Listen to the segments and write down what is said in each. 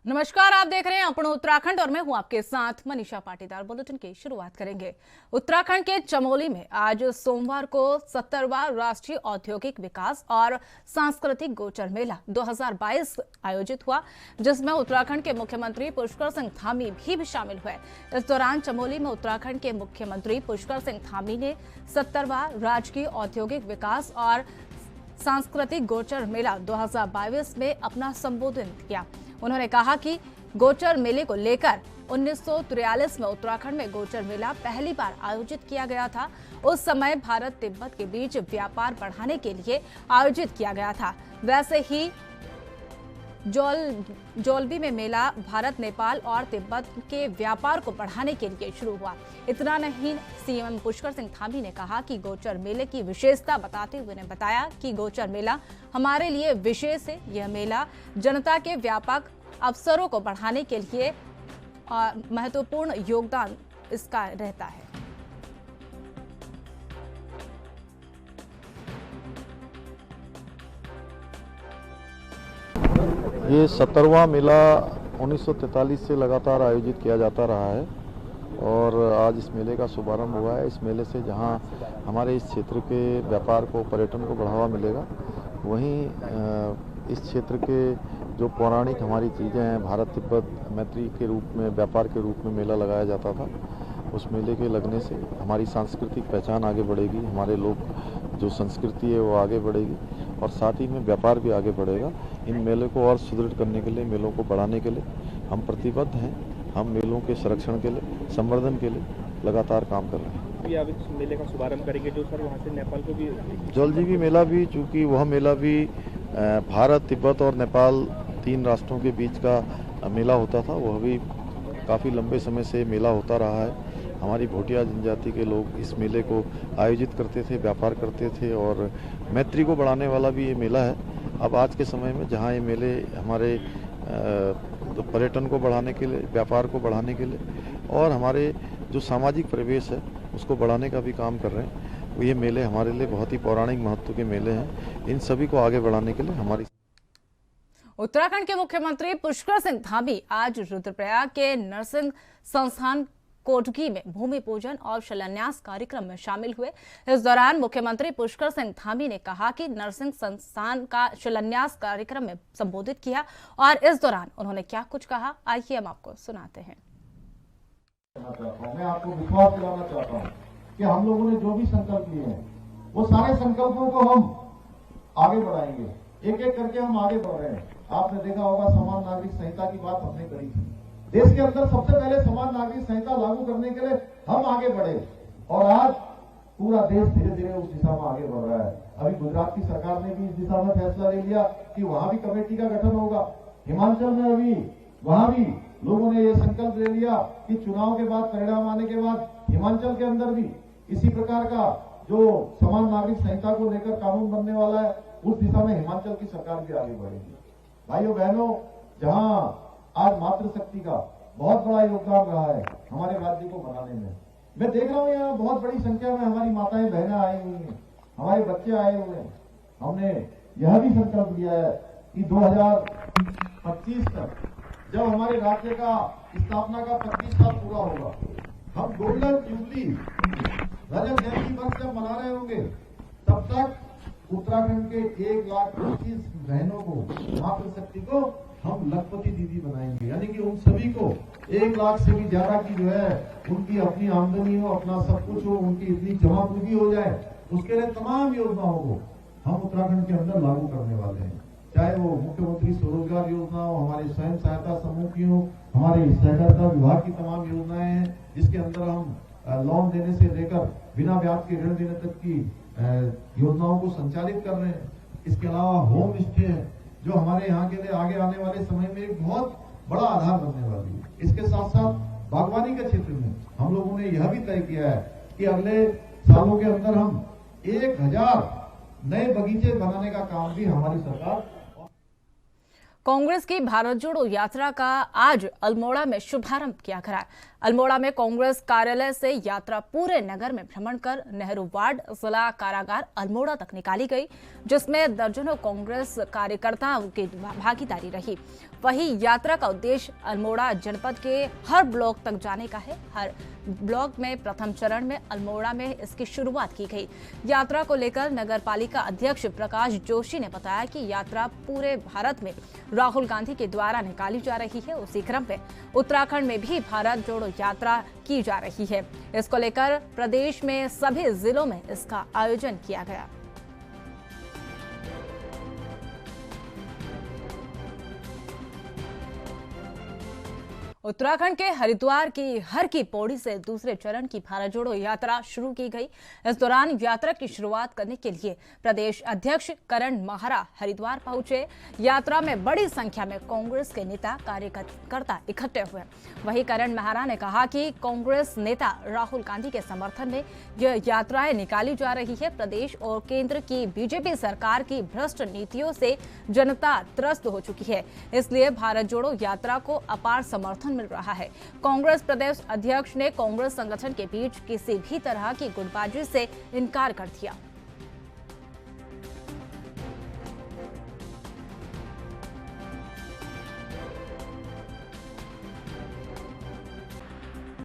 नमस्कार, आप देख रहे हैं अपना उत्तराखंड और मैं हूं आपके साथ मनीषा पाटीदार। बुलेटिन की शुरुआत करेंगे। उत्तराखंड के चमोली में आज सोमवार को 70वां राष्ट्रीय औद्योगिक विकास और सांस्कृतिक गोचर मेला 2022 आयोजित हुआ, जिसमें उत्तराखंड के मुख्यमंत्री पुष्कर सिंह धामी भी शामिल हुए। इस दौरान चमोली में उत्तराखंड के मुख्यमंत्री पुष्कर सिंह धामी ने 70वां राजकीय औद्योगिक विकास और सांस्कृतिक गोचर मेला 2022 में अपना संबोधन किया। उन्होंने कहा कि गोचर मेले को लेकर 1943 में उत्तराखंड में गोचर मेला पहली बार आयोजित किया गया था। उस समय भारत तिब्बत के बीच व्यापार बढ़ाने के लिए आयोजित किया गया था। वैसे ही जोलबी में मेला भारत नेपाल और तिब्बत के व्यापार को बढ़ाने के लिए शुरू हुआ। इतना नहीं, सीएम पुष्कर सिंह धामी ने कहा कि गोचर मेले की विशेषता बताते हुए ने बताया कि गोचर मेला हमारे लिए विशेष है। यह मेला जनता के व्यापक अवसरों को बढ़ाने के लिए महत्वपूर्ण योगदान इसका रहता है। ये 70वां मेला 1943 से लगातार आयोजित किया जाता रहा है और आज इस मेले का शुभारंभ हुआ है। इस मेले से जहां हमारे इस क्षेत्र के व्यापार को, पर्यटन को बढ़ावा मिलेगा, वहीं इस क्षेत्र के जो पौराणिक हमारी चीज़ें हैं, भारत तिब्बत मैत्री के रूप में, व्यापार के रूप में मेला लगाया जाता था। उस मेले के लगने से हमारी सांस्कृतिक पहचान आगे बढ़ेगी, हमारे लोग जो संस्कृति है वो आगे बढ़ेगी और साथ ही में व्यापार भी आगे बढ़ेगा। इन मेले को और सुदृढ़ करने के लिए, मेलों को बढ़ाने के लिए हम प्रतिबद्ध हैं। हम मेलों के संरक्षण के लिए, संवर्धन के लिए लगातार काम कर रहे हैं। अभी आप इस मेले का शुभारंभ करेंगे जो सर वहाँ से नेपाल को भी जोलजीबी मेला भी, चूँकि वह मेला भी भारत, तिब्बत और नेपाल 3 राष्ट्रों के बीच का मेला होता था, वह भी काफ़ी लंबे समय से मेला होता रहा है। हमारी भोटिया जनजाति के लोग इस मेले को आयोजित करते थे, व्यापार करते थे और मैत्री को बढ़ाने वाला भी ये मेला है। अब आज के समय में जहाँ ये मेले हमारे पर्यटन को बढ़ाने के लिए, व्यापार को बढ़ाने के लिए और हमारे जो सामाजिक परिवेश है उसको बढ़ाने का भी काम कर रहे हैं, ये मेले हमारे लिए बहुत ही पौराणिक महत्व के मेले हैं। इन सभी को आगे बढ़ाने के लिए हमारी उत्तराखंड के मुख्यमंत्री पुष्कर सिंह धामी आज रुद्रप्रयाग के नरसिंह संस्थान कोटगी में भूमि पूजन और शिलान्यास कार्यक्रम में शामिल हुए। इस दौरान मुख्यमंत्री पुष्कर सिंह धामी ने कहा कि नरसिंह संस्थान का शिलान्यास कार्यक्रम में संबोधित किया और इस दौरान उन्होंने क्या कुछ कहा, आइए हम आपको सुनाते हैं। मैं आपको विश्वास दिलाना चाहता हूँ कि हम लोगों ने जो भी संकल्प लिए हैं वो सारे संकल्पों को हम आगे बढ़ाएंगे। एक एक करके हम आगे बढ़ रहे हैं। आपने देखा होगा समान नागरिक संहिता की बात हमने करी थी। देश के अंदर सबसे पहले समान नागरिक संहिता लागू करने के लिए हम आगे बढ़े और आज पूरा देश धीरे धीरे उस दिशा में आगे बढ़ रहा है। अभी गुजरात की सरकार ने भी इस दिशा में फैसला ले लिया कि वहां भी कमेटी का गठन होगा। हिमाचल में अभी वहां भी लोगों ने ये संकल्प ले लिया कि चुनाव के बाद, परिणाम आने के बाद हिमाचल के अंदर भी इसी प्रकार का जो समान नागरिक संहिता को लेकर कानून बनने वाला है, उस दिशा में हिमाचल की सरकार भी आगे बढ़ेगी। भाइयों बहनों, जहां आज मातृशक्ति का बहुत बड़ा योगदान रहा है हमारे राज्य को बनाने में, मैं देख रहा हूं यहाँ बहुत बड़ी संख्या में हमारी माताएं बहनें आई हुई हैं, हमारे बच्चे आए हुए हैं। हमने यह भी संकल्प लिया है कि 2025 तक जब हमारे राज्य का स्थापना का 25 साल पूरा होगा, हम गोल्डन जुबली रजत जयंती वर्ष जब मना रहे होंगे, तब तक उत्तराखंड के 1,25,000 बहनों को, मातृशक्ति को हम लखपति दीदी बनाएंगे। यानी कि उन सभी को 1 लाख से भी ज्यादा की जो है उनकी अपनी आमदनी हो, अपना सब कुछ हो, उनकी इतनी जमा पूंजी हो जाए, उसके लिए तमाम योजनाओं को हम उत्तराखंड के अंदर लागू करने वाले हैं। चाहे वो मुख्यमंत्री स्वरोजगार योजना हो, हमारे स्वयं सहायता समूह की हो, हमारे सहकारिता विभाग की तमाम योजनाएं हैं जिसके अंदर हम लोन देने से लेकर बिना ब्याज के ऋण देने तक की योजनाओं को संचालित कर रहे हैं। इसके अलावा होम स्टे है जो हमारे यहाँ के लिए आगे आने वाले समय में एक बहुत बड़ा आधार बनने वाली है। इसके साथ साथ बागवानी के क्षेत्र में हम लोगों ने यह भी तय किया है कि अगले सालों के अंदर हम 1000 नए बगीचे बनाने का काम भी हमारी सरकार। कांग्रेस की भारत जोड़ो यात्रा का आज अल्मोड़ा में शुभारंभ किया गया। अल्मोड़ा में कांग्रेस कार्यालय से यात्रा पूरे नगर में भ्रमण कर नेहरू वार्ड, जिला कारागार अल्मोड़ा तक निकाली गई, जिसमें दर्जनों कांग्रेस कार्यकर्ताओं की भागीदारी रही। वही यात्रा का उद्देश्य अल्मोड़ा जनपद के हर ब्लॉक तक जाने का है। हर ब्लॉक में प्रथम चरण में अल्मोड़ा में इसकी शुरुआत की गई। यात्रा को लेकर नगर पालिका अध्यक्ष प्रकाश जोशी ने बताया कि यात्रा पूरे भारत में राहुल गांधी के द्वारा निकाली जा रही है। उसी क्रम में उत्तराखंड में भी भारत जोड़ो यात्रा की जा रही है। इसको लेकर प्रदेश में सभी जिलों में इसका आयोजन किया गया। उत्तराखंड के हरिद्वार की हर की पौड़ी से दूसरे चरण की भारत जोड़ो यात्रा शुरू की गई। इस दौरान यात्रा की शुरुआत करने के लिए प्रदेश अध्यक्ष करण माहरा हरिद्वार पहुंचे। यात्रा में बड़ी संख्या में कांग्रेस के नेता कार्यकर्ता इकट्ठे हुए। वहीं करण माहरा ने कहा कि कांग्रेस नेता राहुल गांधी के समर्थन में यह यात्राएं निकाली जा रही है। प्रदेश और केंद्र की बीजेपी सरकार की भ्रष्ट नीतियों से जनता त्रस्त हो चुकी है, इसलिए भारत जोड़ो यात्रा को अपार समर्थन मिल रहा है। कांग्रेस प्रदेश अध्यक्ष ने कांग्रेस संगठन के बीच किसी भी तरह की गुटबाजी से इनकार कर दिया।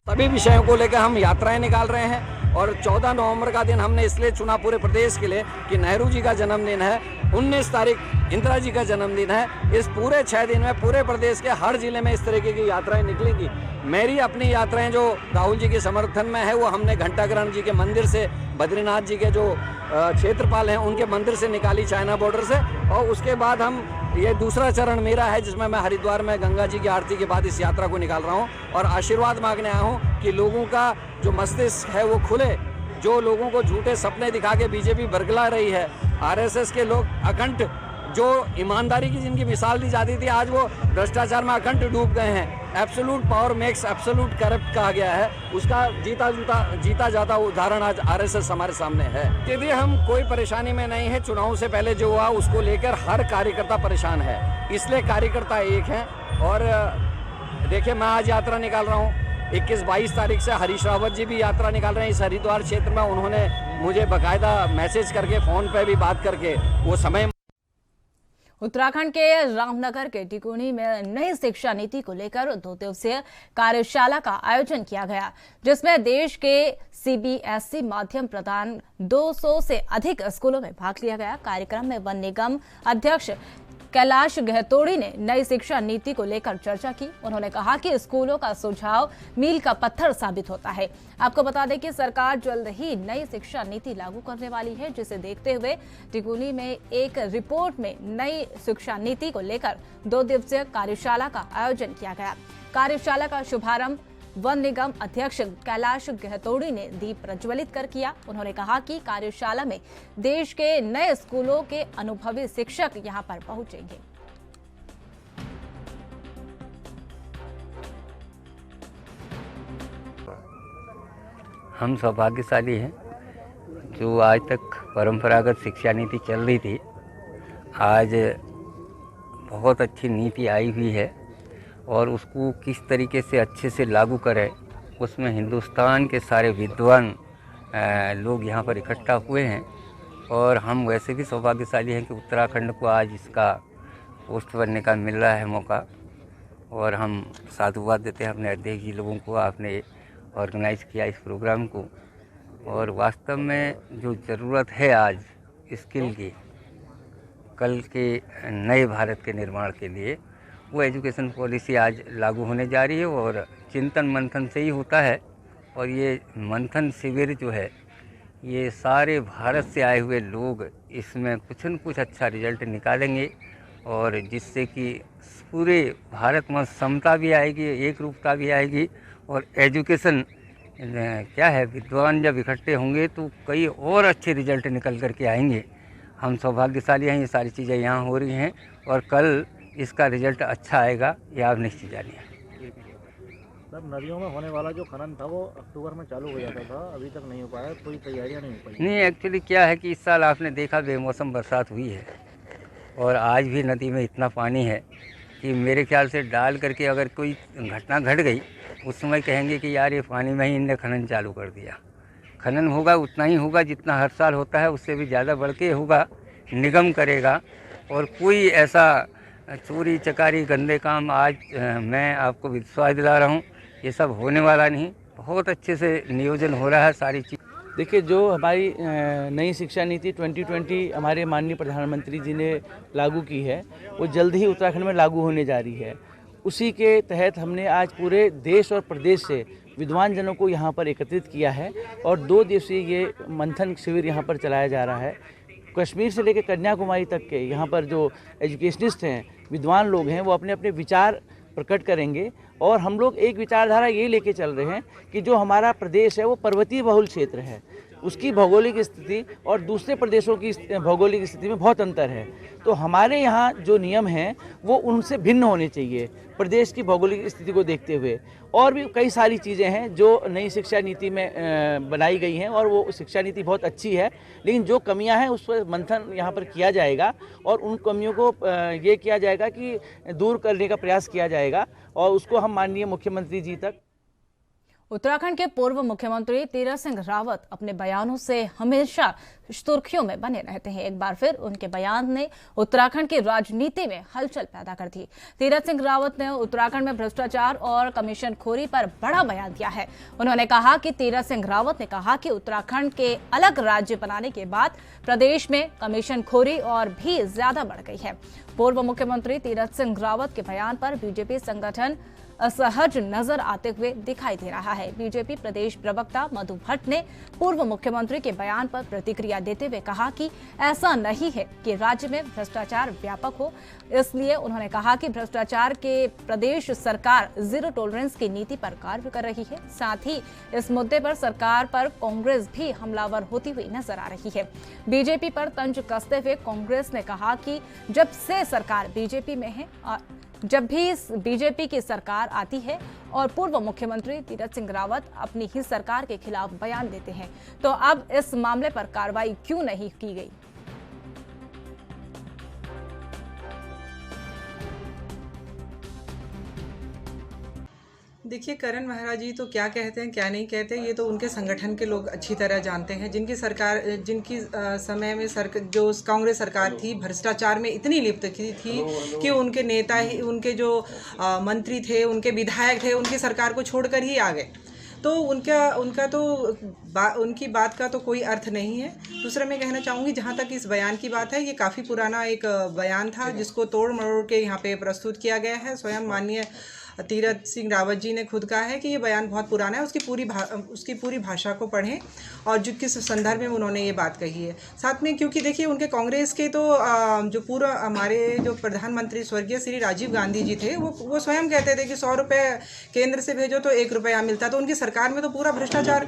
सभी विषयों को लेकर हम यात्राएं निकाल रहे हैं और 14 नवंबर का दिन हमने इसलिए चुना पूरे प्रदेश के लिए कि नेहरू जी का जन्मदिन है, 19 तारीख इंदिरा जी का जन्मदिन है। इस पूरे 6 दिन में पूरे प्रदेश के हर जिले में इस तरीके की यात्राएं निकलेंगी। मेरी अपनी यात्राएं जो राहुल जी के समर्थन में है वो हमने घंटाग्राम जी के मंदिर से, बद्रीनाथ जी के जो क्षेत्रपाल हैं उनके मंदिर से निकाली, चाइना बॉर्डर से। और उसके बाद हम ये दूसरा चरण मेरा है जिसमें मैं हरिद्वार में गंगा जी की आरती के बाद इस यात्रा को निकाल रहा हूँ और आशीर्वाद मांगने आया हूँ कि लोगों का जो मस्तिष्क है वो खुले। जो लोगों को झूठे सपने दिखा के बीजेपी बरगला रही है, आरएसएस के लोग अखंड जो ईमानदारी की जिनकी मिसाल दी जाती थी, आज वो भ्रष्टाचार में अखंड डूब गए हैं। Absolute power makes absolute corrupt कहा गया है, उसका जीता जाता उदाहरण आज आरएसएस हमारे सामने है। यदि हम कोई परेशानी में नहीं है, चुनाव से पहले जो हुआ उसको लेकर हर कार्यकर्ता परेशान है, इसलिए कार्यकर्ता एक हैं। और देखिए मैं आज यात्रा निकाल रहा हूँ, 21-22 तारीख से हरीश रावत जी भी यात्रा निकाल रहे हैं इस हरिद्वार क्षेत्र में। उन्होंने मुझे बाकायदा मैसेज करके, फोन पे भी बात करके वो समय। उत्तराखंड के रामनगर के टिकुनी में नई शिक्षा नीति को लेकर 2 दिवसीय कार्यशाला का आयोजन किया गया, जिसमें देश के सीबीएसई माध्यम प्रदान 200 से अधिक स्कूलों में भाग लिया गया। कार्यक्रम में वन निगम अध्यक्ष कैलाश गहतोड़ी ने नई शिक्षा नीति को लेकर चर्चा की। उन्होंने कहा कि स्कूलों का सुझाव मील का पत्थर साबित होता है। आपको बता दें कि सरकार जल्द ही नई शिक्षा नीति लागू करने वाली है, जिसे देखते हुए टिकुनी में एक रिपोर्ट में नई शिक्षा नीति को लेकर 2 दिवसीय कार्यशाला का आयोजन किया गया। कार्यशाला का शुभारंभ वन निगम अध्यक्ष कैलाश गहतोड़ी ने दीप प्रज्वलित कर किया। उन्होंने कहा कि कार्यशाला में देश के नए स्कूलों के अनुभवी शिक्षक यहां पर पहुंचेंगे। हम सौभाग्यशाली हैं जो आज तक परंपरागत शिक्षा नीति चल रही थी, आज बहुत अच्छी नीति आई हुई है और उसको किस तरीके से अच्छे से लागू करें, उसमें हिंदुस्तान के सारे विद्वान लोग यहाँ पर इकट्ठा हुए हैं। और हम वैसे भी सौभाग्यशाली हैं कि उत्तराखंड को आज इसका पोस्ट बनने का मिल रहा है मौका, और हम साधुवाद देते हैं अपने अध्यक्ष जी लोगों को, आपने ऑर्गेनाइज़ किया इस प्रोग्राम को। और वास्तव में जो ज़रूरत है आज स्किल की, कल के नए भारत के निर्माण के लिए, वो एजुकेशन पॉलिसी आज लागू होने जा रही है और चिंतन मंथन से ही होता है। और ये मंथन शिविर जो है, ये सारे भारत से आए हुए लोग इसमें कुछ न कुछ अच्छा रिजल्ट निकालेंगे और जिससे कि पूरे भारत में समता भी आएगी, एक रूपता भी आएगी। और एजुकेशन क्या है, विद्वान जब इकट्ठे होंगे तो कई और अच्छे रिजल्ट निकल करके आएंगे। हम सौभाग्यशाली हैं, ये सारी चीज़ें यहाँ हो रही हैं और कल इसका रिजल्ट अच्छा आएगा, ये आप निश्चित जानिए। सब नदियों में होने वाला जो खनन था वो अक्टूबर में चालू हो जाता था, अभी तक नहीं हो पाया, कोई तैयारियां नहीं हो पाई। नहीं, एक्चुअली क्या है कि इस साल आपने देखा बेमौसम बरसात हुई है और आज भी नदी में इतना पानी है कि मेरे ख्याल से डाल करके अगर कोई घटना घट गई, उस समय कहेंगे कि यार ये पानी में ही इनने खनन चालू कर दिया। खनन होगा उतना ही होगा जितना हर साल होता है, उससे भी ज़्यादा बढ़ के होगा, निगम करेगा। और कोई ऐसा चोरी चकारी गंदे काम आज मैं आपको विश्वास दिला रहा हूँ ये सब होने वाला नहीं। बहुत अच्छे से नियोजन हो रहा है सारी चीज़। देखिए, जो हमारी नई शिक्षा नीति 2020 हमारे माननीय प्रधानमंत्री जी ने लागू की है, वो जल्द ही उत्तराखंड में लागू होने जा रही है। उसी के तहत हमने आज पूरे देश और प्रदेश से विद्वान जनों को यहाँ पर एकत्रित किया है और 2 दिवसीय ये मंथन शिविर यहाँ पर चलाया जा रहा है। कश्मीर से लेकर कन्याकुमारी तक के यहाँ पर जो एजुकेशनिस्ट हैं, विद्वान लोग हैं, वो अपने अपने विचार प्रकट करेंगे और हम लोग एक विचारधारा ये लेके चल रहे हैं कि जो हमारा प्रदेश है वो पर्वतीय बहुल क्षेत्र है, उसकी भौगोलिक स्थिति और दूसरे प्रदेशों की भौगोलिक स्थिति में बहुत अंतर है। तो हमारे यहाँ जो नियम हैं वो उनसे भिन्न होने चाहिए प्रदेश की भौगोलिक स्थिति को देखते हुए। और भी कई सारी चीज़ें हैं जो नई शिक्षा नीति में बनाई गई हैं और वो शिक्षा नीति बहुत अच्छी है, लेकिन जो कमियां हैं उस पर मंथन यहाँ पर किया जाएगा और उन कमियों को ये किया जाएगा कि दूर करने का प्रयास किया जाएगा और उसको हम माननीय मुख्यमंत्री जी तक। उत्तराखंड के पूर्व मुख्यमंत्री तीरथ सिंह रावत अपने बयानों से हमेशा सुर्खियों में बने रहते हैं। एक बार फिर उनके बयान ने उत्तराखंड की राजनीति में हलचल पैदा कर दी। तीरथ सिंह रावत ने उत्तराखंड में भ्रष्टाचार और कमीशनखोरी पर बड़ा बयान दिया है। उन्होंने कहा कि तीरथ सिंह रावत ने कहा कि उत्तराखंड के अलग राज्य बनाने के बाद प्रदेश में कमीशनखोरी और भी ज्यादा बढ़ गई है। पूर्व मुख्यमंत्री तीरथ सिंह रावत के बयान पर बीजेपी संगठन असहज नजर आते हुए दिखाई दे रहा है। बीजेपी प्रदेश प्रवक्ता मधु भट्ट ने पूर्व मुख्यमंत्री के बयान पर प्रतिक्रिया देते हुए कहा कि ऐसा नहीं है कि राज्य में भ्रष्टाचार व्यापक हो, इसलिए उन्होंने कहा कि भ्रष्टाचार के प्रदेश सरकार जीरो टॉलरेंस की नीति पर कार्य कर रही है। साथ ही इस मुद्दे पर सरकार पर कांग्रेस भी हमलावर होती हुई नजर आ रही है। बीजेपी पर तंज कसते हुए कांग्रेस ने कहा कि जब से सरकार बीजेपी में है, जब भी बीजेपी की सरकार आती है और पूर्व मुख्यमंत्री तीरथ सिंह रावत अपनी ही सरकार के खिलाफ बयान देते हैं, तो अब इस मामले पर कार्रवाई क्यों नहीं की गई? देखिए, करण मेहरा जी तो क्या कहते हैं क्या नहीं कहते ये तो उनके संगठन के लोग अच्छी तरह जानते हैं। जिनकी सरकार समय में जो कांग्रेस सरकार थी भ्रष्टाचार में इतनी लिप्त थी कि उनके नेता ही, उनके जो मंत्री थे, उनके विधायक थे, उनकी सरकार को छोड़कर ही आ गए। तो उनकी बात का तो कोई अर्थ नहीं है। दूसरा मैं कहना चाहूँगी, जहाँ तक इस बयान की बात है, ये काफ़ी पुराना एक बयान था जिसको तोड़ मरोड़ के यहाँ पे प्रस्तुत किया गया है। स्वयं माननीय तीरथ सिंह रावत जी ने खुद कहा है कि ये बयान बहुत पुराना है, उसकी पूरी भाषा को पढ़ें और जो किस संदर्भ में उन्होंने ये बात कही है। साथ में क्योंकि देखिए उनके कांग्रेस के तो जो पूर्व हमारे जो प्रधानमंत्री स्वर्गीय श्री राजीव गांधी जी थे, वो स्वयं कहते थे कि 100 रुपये केंद्र से भेजो तो 1 रुपया मिलता। तो उनकी सरकार में तो पूरा भ्रष्टाचार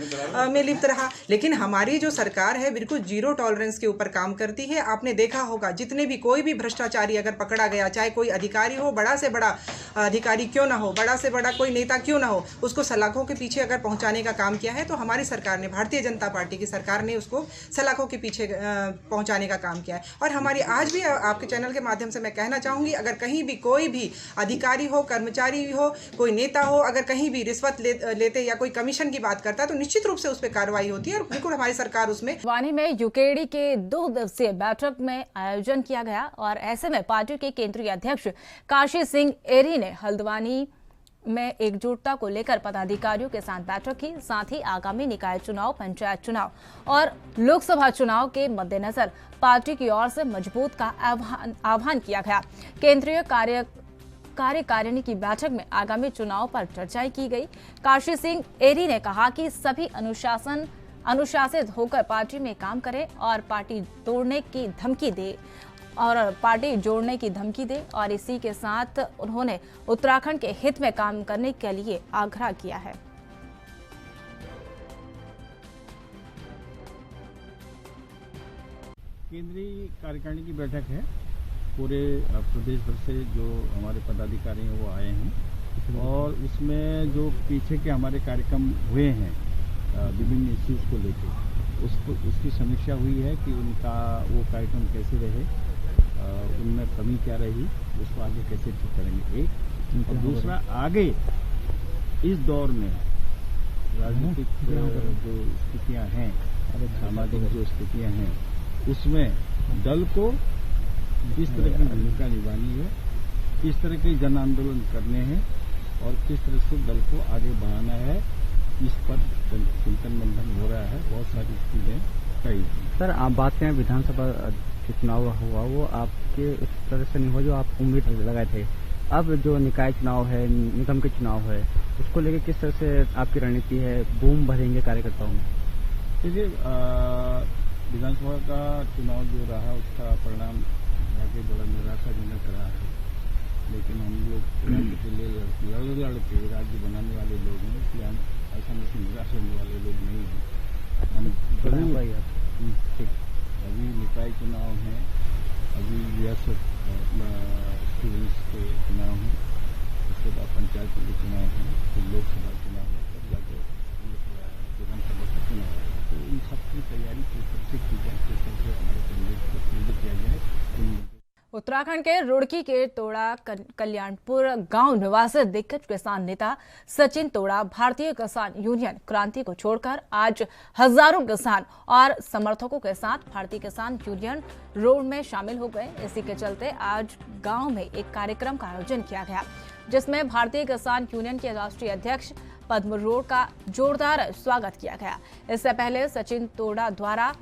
में लिप्त रहा। लेकिन हमारी जो सरकार है बिल्कुल जीरो टॉलरेंस के ऊपर काम करती है। आपने देखा होगा जितने भी कोई भी भ्रष्टाचारी अगर पकड़ा गया, चाहे कोई अधिकारी हो, बड़ा से बड़ा अधिकारी क्यों ना हो, बड़ा से बड़ा कोई नेता क्यों ना हो, उसको सलाखों के पीछे अगर पहुंचाने का काम किया है तो हमारी सरकार ने, भारतीय जनता पार्टी की सरकार ने उसको सलाखों के पीछे पहुंचाने का काम किया है। और हमारी आज भी आपके चैनल के माध्यम से मैं कहना चाहूँगी, अगर कहीं भी कोई भी अधिकारी हो, कर्मचारी हो, कोई नेता हो, अगर कहीं भी रिश्वत लेते या कोई कमीशन की बात करता है तो निश्चित रूप से उस पर कार्रवाई होती है और बिल्कुल हमारी सरकार उसमें। वानी में यूकेडी के 2 दिवसीय बैठक में आयोजन किया गया और ऐसे में पार्टी के केंद्रीय अध्यक्ष काशी सिंह एरी ने हल्द्वानी में एकजुटता को लेकर पदाधिकारियों के साथ बैठक की। साथ ही आगामी निकाय चुनाव, पंचायत चुनाव और लोकसभा चुनाव के मद्देनजर पार्टी की ओर से मजबूत का आह्वान किया गया। केंद्रीय कार्यकारिणी की बैठक में आगामी चुनाव पर चर्चा की गई। काशी सिंह एरी ने कहा कि सभी अनुशासित होकर पार्टी में काम करें और पार्टी जोड़ने की धमकी दे और इसी के साथ उन्होंने उत्तराखंड के हित में काम करने के लिए आग्रह किया है। केंद्रीय कार्यकारिणी की बैठक है। पूरे प्रदेश भर से जो हमारे पदाधिकारी हैं वो आए हैं और उसमें जो पीछे के हमारे कार्यक्रम हुए हैं विभिन्न इश्यूज को लेकर उसकी समीक्षा हुई है कि उनका वो कार्यक्रम कैसे रहे, उनमें कमी क्या रही, उसको आगे कैसे ठीक करेंगे। एक और दूसरा, आगे इस दौर में राजनीतिक जो स्थितियां हैं, सामाजिक जो स्थितियां हैं, उसमें दल को किस तरह की भूमिका निभानी है किस तरह के जन आंदोलन करने हैं और किस तरह से दल को आगे बढ़ाना है, इस पर चिंतन मंथन हो रहा है। बहुत सारी चीजें कही। सर, आप बात करें विधानसभा चुनाव हुआ, वो आपके उस तरह से नहीं हुआ जो आप उम्मीद लगाए थे। अब जो निकाय चुनाव है, निगम के चुनाव है, उसको लेकर किस तरह से आपकी रणनीति है? बूम भरेंगे कार्यकर्ताओं में? देखिए, विधानसभा का चुनाव जो रहा उसका परिणाम आगे बड़ा निराशाजनक रहा है, लेकिन हम लोग राज्य के लिए लड़ के राज्य बनाने वाले लोग हैं, इसलिए हम ऐसा नहीं निराश होने वाले लोग नहीं हैं। हम जरूर अभी निकाय चुनाव हैं, अभी रियासत स्टूडेंट्स के चुनाव हैं, उसके बाद पंचायत के चुनाव हैं, फिर लोकसभा चुनाव है, तब जाके विधानसभा का चुनाव है। तो इन सबकी तैयारी किस तरह से की जाए, किस तरह से हमारे कैंडिडेट को प्रेरित किया जाए। उत्तराखंड के रुड़की के तोड़ा कल्याणपुर गांव निवासी दिग्गज किसान नेता सचिन तोड़ा भारतीय किसान यूनियन क्रांति को छोड़कर आज हजारों किसान और समर्थकों के साथ भारतीय किसान यूनियन रोड में शामिल हो गए। इसी के चलते आज गांव में एक कार्यक्रम का आयोजन किया गया, जिसमें भारतीय किसान यूनियन के राष्ट्रीय अध्यक्ष पद्म रोड का जोरदार स्वागत किया गया। इससे पहले सचिन तोड़ा द्वारा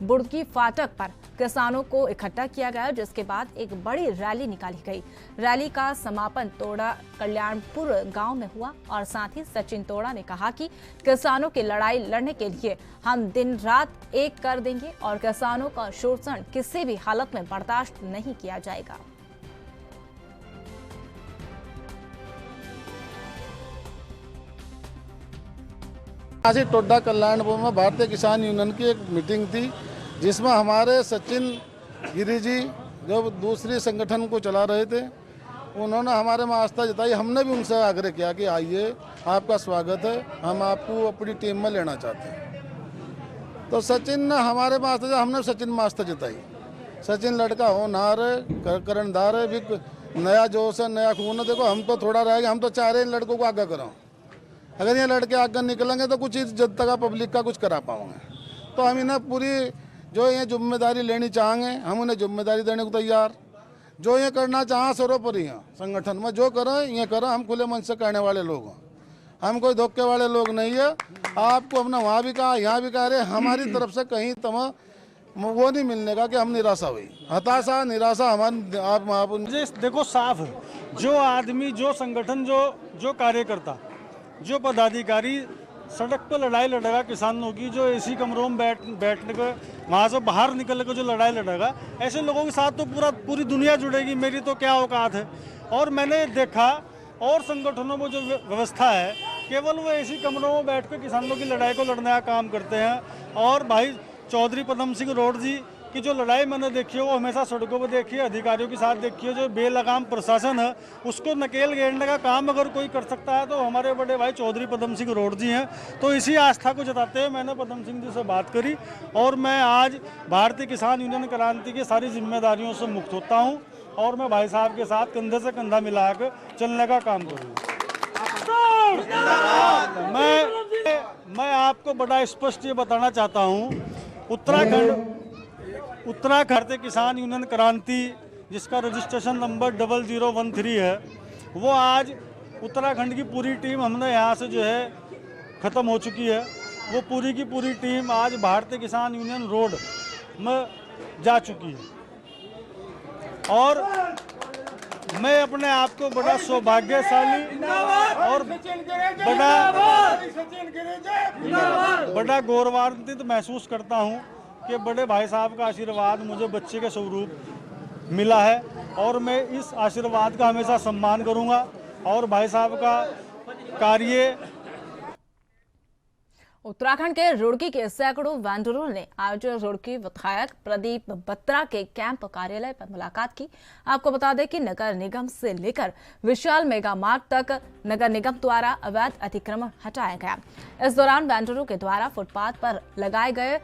बुड़की फाटक पर किसानों को इकट्ठा किया गया, जिसके बाद एक बड़ी रैली निकाली गई। रैली का समापन तोड़ा कल्याणपुर गांव में हुआ और साथ ही सचिन तोड़ा ने कहा कि किसानों की लड़ाई लड़ने के लिए हम दिन रात एक कर देंगे और किसानों का शोषण किसी भी हालत में बर्दाश्त नहीं किया जाएगा। आज ही टोडा कल्याणपुर में भारतीय किसान यूनियन की एक मीटिंग थी, जिसमें हमारे सचिन गिरी जी जो दूसरी संगठन को चला रहे थे, उन्होंने हमारे में आस्था जताई। हमने भी उनसे आग्रह किया कि आइए, आपका स्वागत है, हम आपको अपनी टीम में लेना चाहते हैं। तो सचिन ने हमारे में आस्था जताई, हमने सचिन में आस्था जताई। सचिन लड़का होनहार है, करणदार है, भी नया जोश है, नया खून है। देखो, हम तो थोड़ा रह गए, हम तो चाह रहे हैं लड़कों को आगे कराओ। अगर ये लड़के आगे निकलेंगे तो कुछ जब तक पब्लिक का कुछ करा पाओगे। तो हम इन्हें पूरी जो ये जिम्मेदारी लेनी चाहेंगे, हम उन्हें जिम्मेदारी देने को तैयार। जो ये करना चाहें सर्वोपरि हैं संगठन में, जो करें ये करें। हम खुले मन से कहने वाले लोग हैं, हम कोई धोखे वाले लोग नहीं है। आपको हमने वहाँ भी कहा, यहाँ भी कह रहे, हमारी तरफ से कहीं तुम्हें वो नहीं मिलने का कि हम निराशा हुई, हताशा निराशा हमारी आप देखो साफ है। जो आदमी, जो संगठन, जो कार्यकर्ता, जो पदाधिकारी सड़क पर लड़ाई लड़ेगा किसानों की, जो एसी कमरों में बैठने को वहाँ से बाहर निकलने को जो लड़ाई लड़ेगा, ऐसे लोगों के साथ तो पूरी दुनिया जुड़ेगी। मेरी तो क्या औकात है। और मैंने देखा और संगठनों में जो व्यवस्था है, केवल वो एसी कमरों में बैठ कर किसानों की लड़ाई को लड़ने का काम करते हैं। और भाई चौधरी पद्म सिंह रोड जी की जो लड़ाई मैंने देखी है, वो हमेशा सड़कों पर देखी है, अधिकारियों के साथ देखी है। जो बेलगाम प्रशासन है, उसको नकेल घेरने का काम अगर कोई कर सकता है तो हमारे बड़े भाई चौधरी पद्म सिंह रोड जी हैं। तो इसी आस्था को जताते हुए मैंने पद्म सिंह जी से बात करी और मैं आज भारतीय किसान यूनियन क्रांति की सारी जिम्मेदारियों से मुक्त होता हूँ और मैं भाई साहब के साथ कंधे से कंधा मिलाकर चलने का काम करूँगा। मैं आपको बड़ा स्पष्ट ये बताना चाहता हूँ, उत्तराखंड भारतीय किसान यूनियन क्रांति, जिसका रजिस्ट्रेशन नंबर 0013 है, वो आज उत्तराखंड की पूरी टीम हमने यहाँ से जो है ख़त्म हो चुकी है। वो पूरी की पूरी टीम आज भारतीय किसान यूनियन रोड में जा चुकी है। और मैं अपने आप को बड़ा सौभाग्यशाली और बड़ा गौरवान्वित महसूस करता हूँ कि बड़े भाई साहब का आशीर्वाद मुझे बच्चे के स्वरूप मिला है और मैं इस आशीर्वाद का हमेशा सम्मान करूँगा। और भाई साहब का कार्य उत्तराखंड के रुड़की के सैकड़ों वेंडरों ने आज रुड़की विधायक प्रदीप बत्रा के कैंप कार्यालय पर मुलाकात की। आपको बता दें कि नगर निगम से लेकर विशाल मेगा मार्ट तक नगर निगम द्वारा अवैध अतिक्रमण हटाया गया। इस दौरान वेंडरों के द्वारा फुटपाथ पर लगाए गए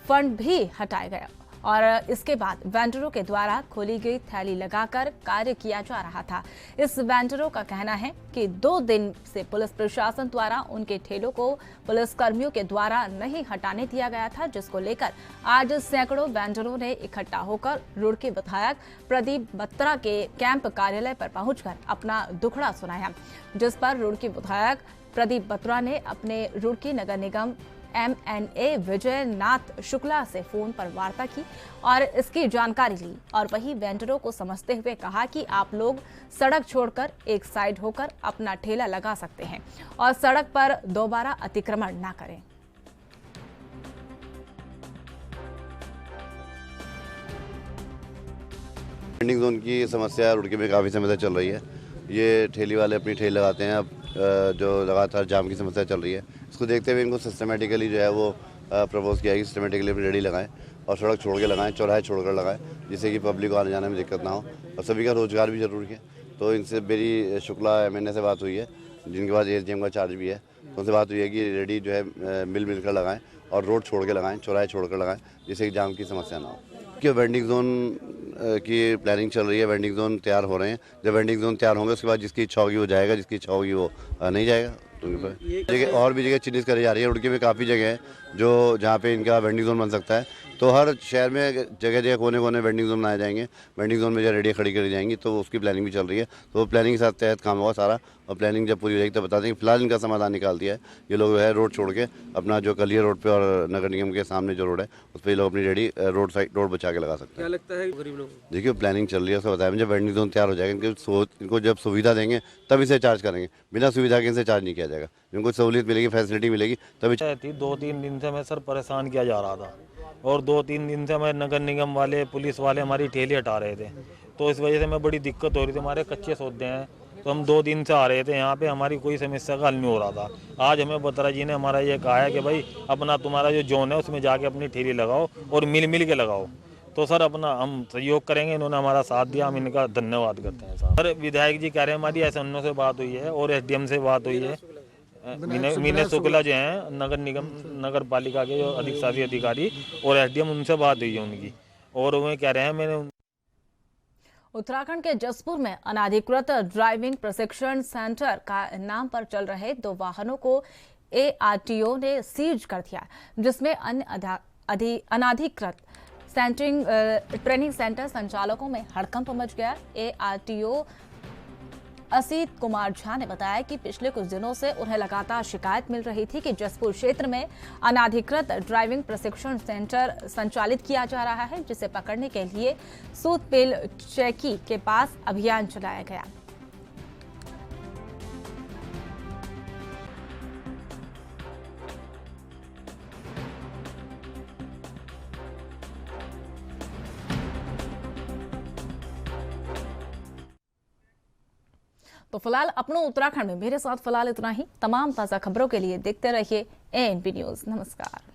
फंड भी हटाया गया और इसके बाद वेंडरों के द्वारा खोली गई थैली लगाकर कार्य किया जा रहा था। इस वेंडरों का कहना है कि 2 दिन से पुलिस प्रशासन द्वारा उनके ठेलों को पुलिस कर्मियों के द्वारा नहीं हटाने दिया गया था, जिसको लेकर आज सैकड़ों वेंडरों ने इकट्ठा होकर रुड़की विधायक प्रदीप बत्रा के कैंप कार्यालय पर पहुंचकर अपना दुखड़ा सुनाया, जिस पर रुड़की विधायक प्रदीप बत्रा ने अपने रुड़की नगर निगम MNA विजय नाथ शुक्ला से फोन पर वार्ता की और इसकी जानकारी ली और वही वेंडरों को समझते हुए कहा कि आप लोग सड़क छोड़कर एक साइड होकर अपना ठेला लगा सकते हैं और सड़क पर दोबारा अतिक्रमण ना करें। वेंडिंग जोन की समस्या रुड़की में काफ़ी समय से चल रही है। ये ठेली वाले अपनी ठेली लगाते हैं, अब जो लगातार जाम की समस्या चल रही है, इसको देखते हुए इनको सिस्टमेटिकली जो है वो प्रपोज किया कि सिस्टमेटिकली अपनी रेडी लगाएं और सड़क छोड़ के लगाएं, चौराहे छोड़कर लगाएं, जिससे कि पब्लिक को आने जाने में दिक्कत ना हो और सभी का रोजगार भी जरूरी है। तो इनसे मेरी शुक्ला MNA से बात हुई है, जिनके पास ASDM का चार्ज भी है, तो उनसे बात हुई है कि रेडी जो है मिलकर लगाएं और रोड छोड़ के लगाएं, चौराहे छोड़ कर लगाएं, जिससे कि जाम की समस्या ना हो। कि वेंडिंग जोन की प्लानिंग चल रही है, वेंडिंग जोन तैयार हो रहे हैं। जब वेंडिंग जोन तैयार होंगे उसके बाद जिसकी इच्छा होगी वो जाएगा, जिसकी इच्छा होगी वो नहीं जाएगा। जगह और भी जगह चिन्हित करी जा रही है। रुड़की में काफ़ी जगह है जो जहाँ पे इनका वेंडिंग जोन बन सकता है, तो हर शहर में जगह जगह कोने कोने वेंडिंग जोन बनाए जाएंगे। वेंडिंग जोन में जब रेडियाँ खड़ी करी जाएंगी तो उसकी प्लानिंग भी चल रही है, तो वो प्लानिंग के साथ तहत काम होगा सारा, और प्लानिंग जब पूरी हो जाएगी तो बता देंगे। फिलहाल इनका समाधान निकाल दिया है, ये लोग है रोड छोड़ के अपना जो कलियर रोड पे और नगर निगम के सामने जो रोड है उस पर ये लोग अपनी रेडी रोड बचा के लगा सकते हैं। क्या लगता है गरीब लोगों को? देखिए प्लानिंग चल रही है, उसको बताया जब वेंडिंग जोन तैयार हो जाएगा इनको जब सुविधा देंगे तब इसे चार्ज करेंगे, बिना सुविधा के इनसे चार्ज नहीं किया जाएगा। इनको सहूलियत मिलेगी, फैसिलिटी मिलेगी तभी। 2-3 दिन से मैं सर परेशान किया जा रहा था और 2-3 दिन से मैं नगर निगम वाले पुलिस वाले हमारी ठेली हटा रहे थे, तो इस वजह से मैं बड़ी दिक्कत हो रही थी। हमारे कच्चे सौदे हैं, तो हम 2 दिन से आ रहे थे यहाँ पे, हमारी कोई समस्या का हल नहीं हो रहा था। आज हमें बत्रा जी ने हमारा ये कहा है कि भाई अपना तुम्हारा जो जोन है उसमें जाके अपनी ठेली लगाओ और मिल के लगाओ, तो सर अपना हम सहयोग करेंगे। इन्होंने हमारा साथ दिया, हम इनका धन्यवाद करते हैं सर। विधायक जी कह रहे हैं हमारी SNO से बात हुई है और SDM से बात हुई है। मीना शुक्ला जो हैं नगर निगम नगर पालिका के जो अधिशासी अधिकारी और SDM, उनसे बात हुई है उनकी, और वो कह रहे हैं मैंने। उत्तराखंड के जसपुर में अनाधिकृत ड्राइविंग प्रशिक्षण सेंटर का नाम पर चल रहे 2 वाहनों को ARTO ने सीज कर दिया, जिसमें अन्य अनाधिकृत ट्रेनिंग सेंटर संचालकों में हड़कंप मच गया। ARTO असीत कुमार झा ने बताया कि पिछले कुछ दिनों से उन्हें लगातार शिकायत मिल रही थी कि जसपुर क्षेत्र में अनाधिकृत ड्राइविंग प्रशिक्षण सेंटर संचालित किया जा रहा है, जिसे पकड़ने के लिए सूदपेल चैकी के पास अभियान चलाया गया। तो फिलहाल अपनों उत्तराखंड में मेरे साथ फिलहाल इतना ही। तमाम ताज़ा खबरों के लिए देखते रहिए ANP न्यूज़। नमस्कार।